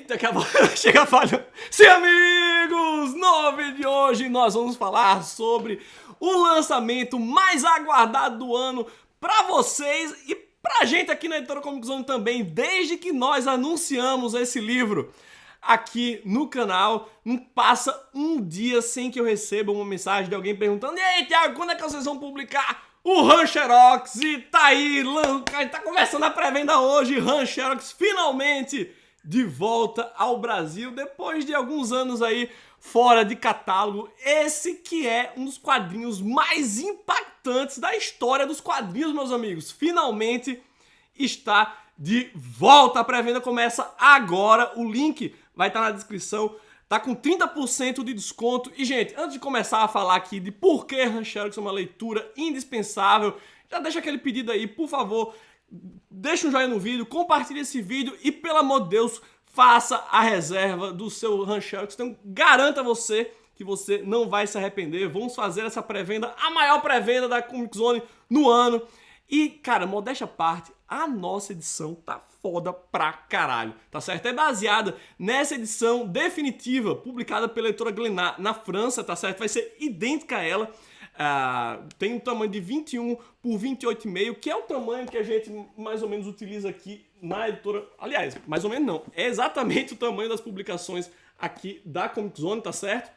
Daqui a pouco chega falhando. Sim, amigos! No vídeo de hoje nós vamos falar sobre o lançamento mais aguardado do ano pra vocês e pra gente aqui na Editora Comic Zone também, desde que nós anunciamos esse livro aqui no canal. Não passa um dia sem que eu receba uma mensagem de alguém perguntando: "E aí, Thiago, quando é que vocês vão publicar o Han Xerox?" E tá aí, a gente tá começando a pré-venda hoje. Han Xerox finalmente de volta ao Brasil, depois de alguns anos aí fora de catálogo. Esse que é um dos quadrinhos mais impactantes da história dos quadrinhos, meus amigos. Finalmente está de volta. A pré-venda começa agora. O link vai estar na descrição. Tá com 30% de desconto. E, gente, antes de começar a falar aqui de por que Han Xerox é uma leitura indispensável, já deixa aquele pedido aí, por favor. Deixa um joinha no vídeo, compartilhe esse vídeo e, pelo amor de Deus, faça a reserva do seu Han Xerox. Então, garanto a você que você não vai se arrepender. Vamos fazer essa pré-venda, a maior pré-venda da Comic Zone no ano. E, cara, modéstia à parte, a nossa edição tá foda pra caralho, tá certo? É baseada nessa edição definitiva, publicada pela editora Glénat na França, tá certo? Vai ser idêntica a ela. Tem um tamanho de 21 por 28,5, que é o tamanho que a gente mais ou menos utiliza aqui na editora. Aliás, mais ou menos não, é exatamente o tamanho das publicações aqui da Comic Zone, tá certo?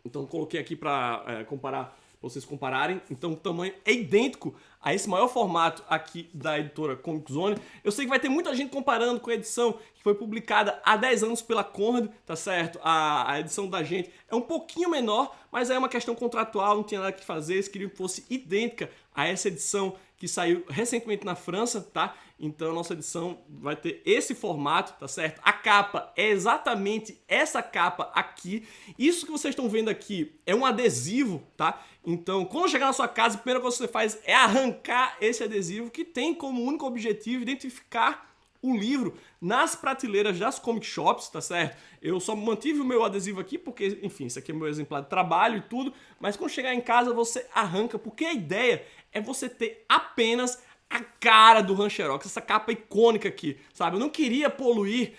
Então coloquei aqui para comparar, pra vocês compararem. Então o tamanho é idêntico a esse maior formato aqui da editora Comic Zone. Eu sei que vai ter muita gente comparando com a edição que foi publicada há 10 anos pela Conrad, tá certo? A edição da gente é um pouquinho menor, mas é uma questão contratual, não tinha nada que fazer. Eles queriam que fosse idêntica a essa edição que saiu recentemente na França, tá? Então a nossa edição vai ter esse formato, tá certo? A capa é exatamente essa capa aqui. Isso que vocês estão vendo aqui é um adesivo, tá? Então, quando chegar na sua casa, a primeira coisa que você faz é arrancar esse adesivo, que tem como único objetivo identificar o livro nas prateleiras das comic shops, tá certo? Eu só mantive o meu adesivo aqui porque, enfim, esse aqui é meu exemplar de trabalho e tudo, mas quando chegar em casa você arranca, porque a ideia é você ter apenas a cara do Han Xerox, essa capa icônica aqui, sabe? Eu não queria poluir,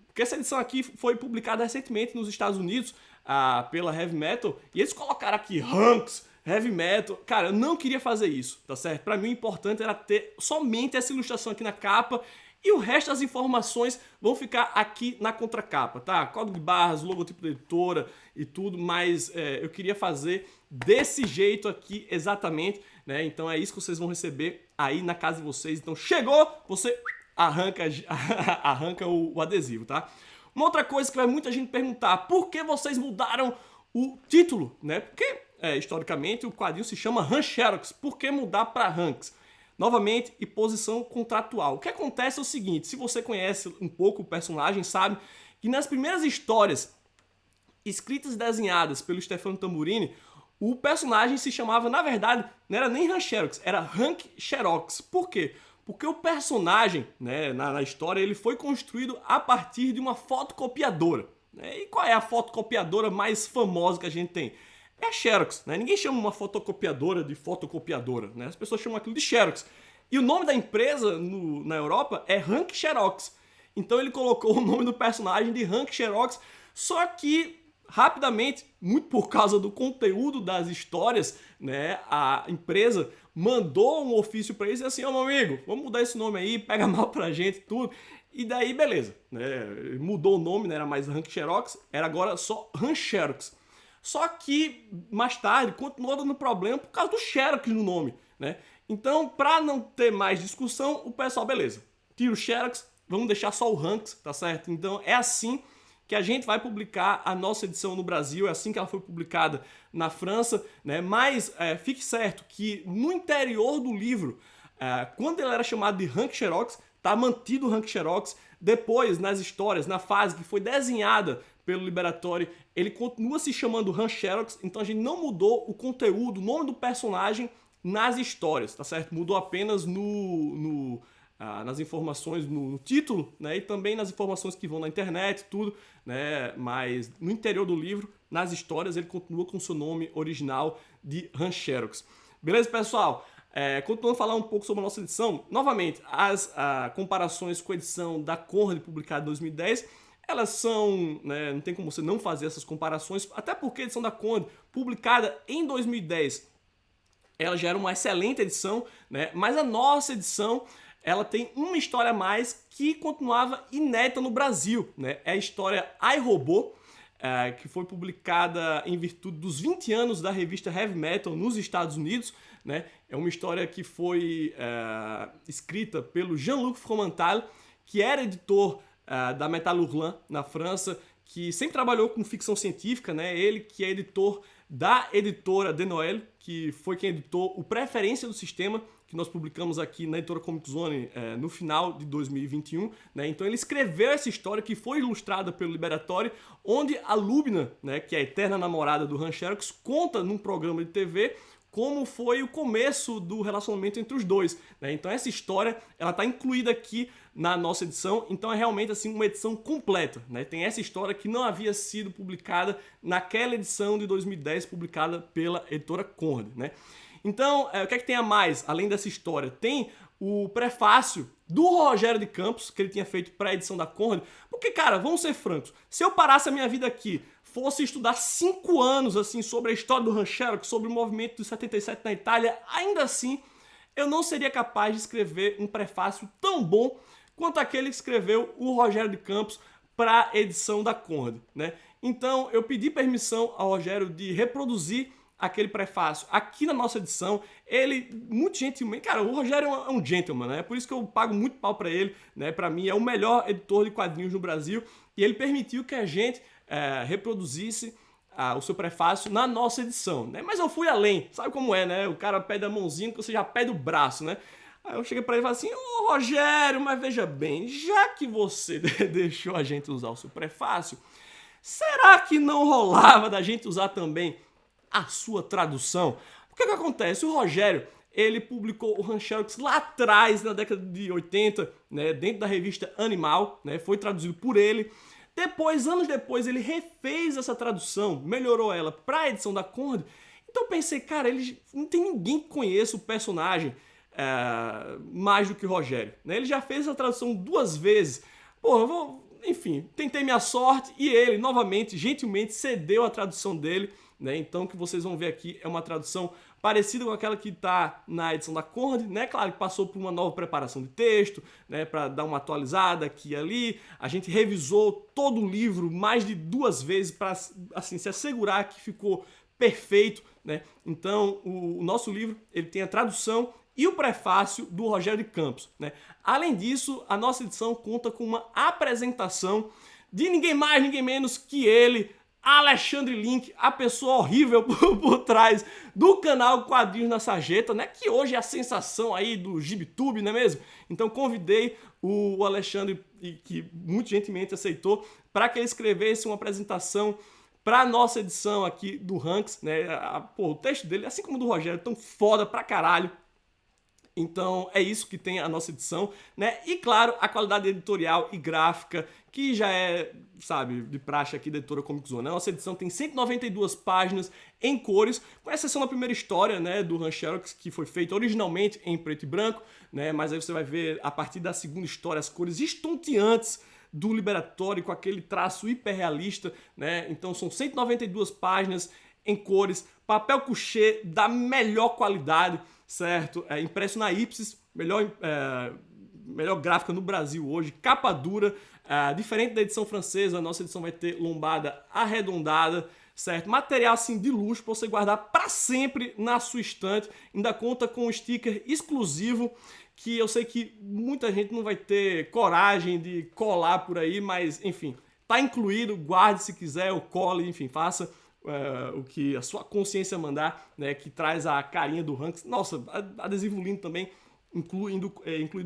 porque essa edição aqui foi publicada recentemente nos Estados Unidos pela Heavy Metal, e eles colocaram aqui Hanks, Heavy Metal. Cara, eu não queria fazer isso, tá certo? Pra mim o importante era ter somente essa ilustração aqui na capa e o resto das informações vão ficar aqui na contracapa, tá? Código de barras, logotipo da editora e tudo, mas eu queria fazer desse jeito aqui exatamente, né? Então é isso que vocês vão receber aí na casa de vocês. Então chegou, você arranca o adesivo, tá? Uma outra coisa que vai muita gente perguntar: por que vocês mudaram o título, né? Porque historicamente o quadrinho se chama Han Xerox, por que mudar para Hanks? Novamente, e posição contratual. O que acontece é o seguinte: se você conhece um pouco o personagem, sabe que nas primeiras histórias escritas e desenhadas pelo Stefano Tamburini, o personagem se chamava, na verdade, não era nem Han Xerox, era Hank Xerox. Por quê? Porque o personagem, né, na história, ele foi construído a partir de uma fotocopiadora. Né? E qual é a fotocopiadora mais famosa que a gente tem? É a Xerox, né? Ninguém chama uma fotocopiadora de fotocopiadora, né? As pessoas chamam aquilo de Xerox. E o nome da empresa na Europa é Hank Xerox. Então ele colocou o nome do personagem de Hank Xerox, só que rapidamente, muito por causa do conteúdo das histórias, né, a empresa mandou um ofício para eles e assim: ó, meu amigo, vamos mudar esse nome aí, pega mal pra gente, tudo. E daí, beleza, né? Mudou o nome, não era mais Hank Xerox, era agora só Han Xerox. Só que, mais tarde, continuou dando problema por causa do Xerox no nome, né? Então, para não ter mais discussão, o pessoal, beleza, tira o Xerox, vamos deixar só o Hanks, tá certo? Então, é assim que a gente vai publicar a nossa edição no Brasil, é assim que ela foi publicada na França, né? Mas fique certo que no interior do livro, quando ele era chamado de Hank Xerox, tá mantido o Hank Xerox. Depois, nas histórias, na fase que foi desenhada pelo Liberatori, ele continua se chamando Han Xerox, então a gente não mudou o conteúdo, o nome do personagem nas histórias, tá certo? Mudou apenas nas informações no título, né? E também nas informações que vão na internet, tudo, né? Mas no interior do livro, nas histórias, ele continua com o seu nome original de Han Xerox. Beleza, pessoal? Continuando a falar um pouco sobre a nossa edição, novamente, as comparações com a edição da Conrad, publicada em 2010, elas são, né, não tem como você não fazer essas comparações, até porque a edição da Conrad, publicada em 2010, ela já era uma excelente edição, né, mas a nossa edição, ela tem uma história a mais que continuava inédita no Brasil, né, é a história iRobô, que foi publicada em virtude dos 20 anos da revista Heavy Metal nos Estados Unidos, né? É uma história que foi escrita pelo Jean-Luc Fromental, que era editor da Metal Hurlant na França, que sempre trabalhou com ficção científica, né? Ele que é editor da editora De Noël, que foi quem editou o Preferência do Sistema, que nós publicamos aqui na editora Comic Zone no final de 2021, né? Então ele escreveu essa história que foi ilustrada pelo Liberatori, onde a Lubna, né, que é a eterna namorada do Han Xerox, conta num programa de TV como foi o começo do relacionamento entre os dois, né? Então essa história, ela tá incluída aqui na nossa edição, então é realmente assim uma edição completa, né? Tem essa história que não havia sido publicada naquela edição de 2010 publicada pela editora Conrad, né? Então, o que é que tem a mais, além dessa história? Tem o prefácio do Rogério de Campos, que ele tinha feito para a edição da Conrad, porque, cara, vamos ser francos, se eu parasse a minha vida aqui, fosse estudar 5 anos, assim, sobre a história do Han Xerox, sobre o movimento dos 77 na Itália, ainda assim, eu não seria capaz de escrever um prefácio tão bom quanto aquele que escreveu o Rogério de Campos para a edição da Conrad, né? Então, eu pedi permissão ao Rogério de reproduzir aquele prefácio aqui na nossa edição. Ele, muito gentilmente, cara, o Rogério é um gentleman, né? Por isso que eu pago muito pau pra ele, né? Pra mim é o melhor editor de quadrinhos no Brasil, e ele permitiu que a gente reproduzisse o seu prefácio na nossa edição, né? Mas eu fui além, sabe como é, né? O cara pede a mãozinha que você já pede o braço, né? Aí eu cheguei pra ele e falei assim: ô Rogério, mas veja bem, já que você deixou a gente usar o seu prefácio, será que não rolava da gente usar também a sua tradução? O que acontece? O Rogério, ele publicou o Han Xerox lá atrás, na década de 80, né, dentro da revista Animal, né, foi traduzido por ele. Depois, anos depois, ele refez essa tradução, melhorou ela para a edição da Conrad. Então eu pensei, cara, não tem ninguém que conheça o personagem mais do que o Rogério, né? Ele já fez essa tradução 2 vezes. Pô, enfim, tentei minha sorte e ele, novamente, gentilmente cedeu a tradução dele, né? Então o que vocês vão ver aqui é uma tradução parecida com aquela que está na edição da Conrad, né? Claro que passou por uma nova preparação de texto, né? Para dar uma atualizada aqui e ali. A gente revisou todo o livro mais de 2 vezes para, assim, se assegurar que ficou perfeito, né? Então o nosso livro, ele tem a tradução e o prefácio do Rogério de Campos, né? Além disso, a nossa edição conta com uma apresentação de ninguém mais, ninguém menos que ele, Alexandre Link, a pessoa horrível por trás do canal Quadrinhos na Sarjeta, né? Que hoje é a sensação aí do GibTube, não é mesmo? Então convidei o Alexandre, que muito gentilmente aceitou, para que ele escrevesse uma apresentação para a nossa edição aqui do Ranks, né? O texto dele, assim como o do Rogério, tão foda pra caralho. Então é isso que tem a nossa edição, né? E claro, a qualidade editorial e gráfica, que já é, sabe, de praxe aqui da editora Comic Zone. A nossa edição tem 192 páginas em cores, com exceção da primeira história, né, do Han Xerox, que foi feita originalmente em preto e branco, né? Mas aí você vai ver, a partir da segunda história, as cores estonteantes do Liberatori, com aquele traço hiperrealista, né? Então são 192 páginas em cores, papel couché da melhor qualidade, certo? Impresso na Ipsis, melhor gráfica no Brasil hoje, capa dura, diferente da edição francesa, a nossa edição vai ter lombada arredondada, certo? Material assim de luxo para você guardar para sempre na sua estante, ainda conta com um sticker exclusivo que eu sei que muita gente não vai ter coragem de colar por aí, mas enfim, tá incluído, guarde se quiser, ou cole, enfim, faça o que a sua consciência mandar, né, que traz a carinha do Ranks. Nossa, adesivo lindo também, incluído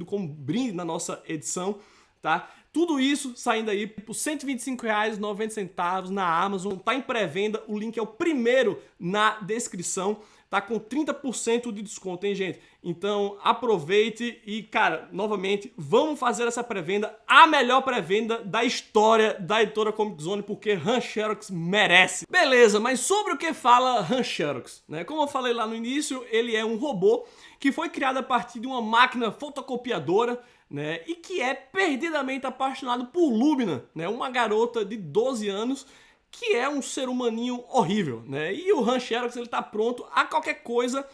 como brinde na nossa edição, tá? Tudo isso saindo aí por R$ 125,90 na Amazon, tá em pré-venda, o link é o primeiro na descrição, tá com 30% de desconto, hein, gente? Então aproveite e, cara, novamente, vamos fazer essa pré-venda, a melhor pré-venda da história da editora Comic Zone, porque Han Xerox merece. Beleza, mas sobre o que fala Han Xerox, né? Como eu falei lá no início, ele é um robô que foi criado a partir de uma máquina fotocopiadora, né, e que é perdidamente apaixonado por Lumina, né, uma garota de 12 anos que é um ser humaninho horrível, né? E o Han Xerox, ele tá pronto a qualquer coisa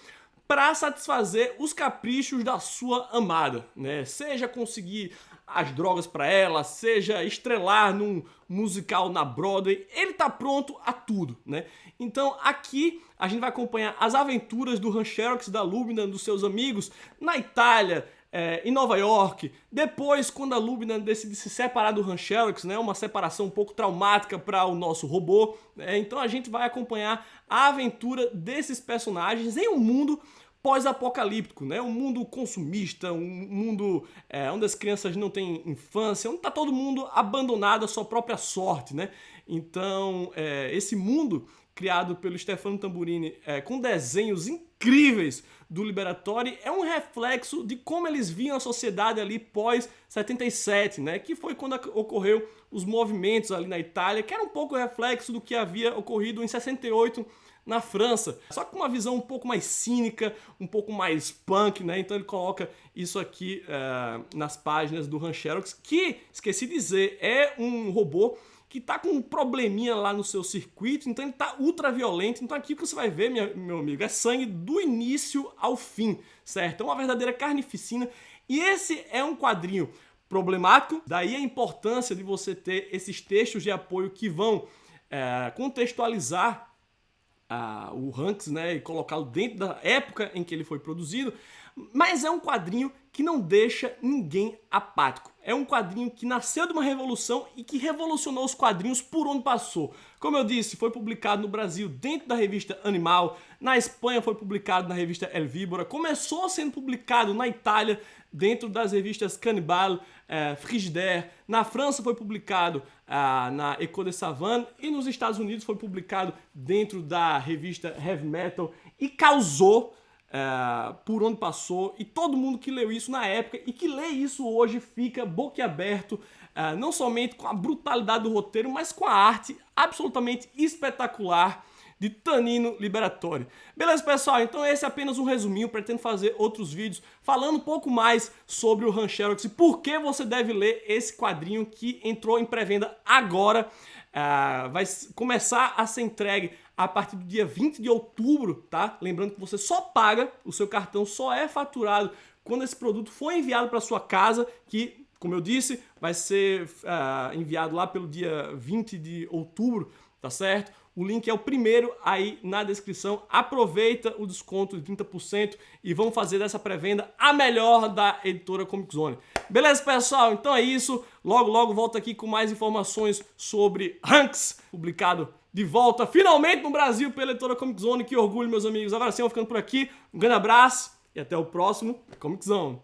para satisfazer os caprichos da sua amada, né? Seja conseguir as drogas para ela, seja estrelar num musical na Broadway, ele tá pronto a tudo, né? Então aqui a gente vai acompanhar as aventuras do Han Xerox, da Lumina, dos seus amigos na Itália, em Nova York. Depois, quando a Lumina decide se separar do Han Xerox, né, uma separação um pouco traumática para o nosso robô, né, então a gente vai acompanhar a aventura desses personagens em um mundo pós-apocalíptico, né, um mundo consumista, um mundo onde as crianças não têm infância, onde está todo mundo abandonado à sua própria sorte, né? Então, esse mundo criado pelo Stefano Tamburini, com desenhos incríveis do Liberatori, é um reflexo de como eles viam a sociedade ali pós-77, né? Que foi quando ocorreu os movimentos ali na Itália, que era um pouco reflexo do que havia ocorrido em 68 na França, só com uma visão um pouco mais cínica, um pouco mais punk, né? Então ele coloca isso aqui nas páginas do Han Xerox, que, esqueci de dizer, é um robô que tá com um probleminha lá no seu circuito, então ele tá ultra violento. Então aqui o que você vai ver, meu amigo, é sangue do início ao fim, certo? É uma verdadeira carnificina. E esse é um quadrinho problemático, daí a importância de você ter esses textos de apoio que vão contextualizar o Hanks, né, e colocá-lo dentro da época em que ele foi produzido, mas é um quadrinho que não deixa ninguém apático. É um quadrinho que nasceu de uma revolução e que revolucionou os quadrinhos por onde passou. Como eu disse, foi publicado no Brasil dentro da revista Animal, na Espanha foi publicado na revista El Víbora, começou sendo publicado na Itália dentro das revistas Cannibal, Frigidaire, na França foi publicado na Echo de Savane e nos Estados Unidos foi publicado dentro da revista Heavy Metal e causou por onde passou, e todo mundo que leu isso na época e que lê isso hoje fica boquiaberto, não somente com a brutalidade do roteiro, mas com a arte absolutamente espetacular de Tanino Liberatori. Beleza, pessoal? Então esse é apenas um resuminho. Pretendo fazer outros vídeos falando um pouco mais sobre o Han Xerox e por que você deve ler esse quadrinho que entrou em pré-venda agora. Vai começar a ser entregue a partir do dia 20 de outubro, tá? Lembrando que você só paga, o seu cartão só é faturado quando esse produto for enviado para sua casa, que, como eu disse, vai ser enviado lá pelo dia 20 de outubro, tá certo? O link é o primeiro aí na descrição. Aproveita o desconto de 30% e vamos fazer dessa pré-venda a melhor da editora Comic Zone. Beleza, pessoal? Então é isso. Logo, logo volto aqui com mais informações sobre Hanks, publicado de volta finalmente no Brasil pela editora Comic Zone. Que orgulho, meus amigos. Agora sim, eu vou ficando por aqui. Um grande abraço e até o próximo Comic Zone.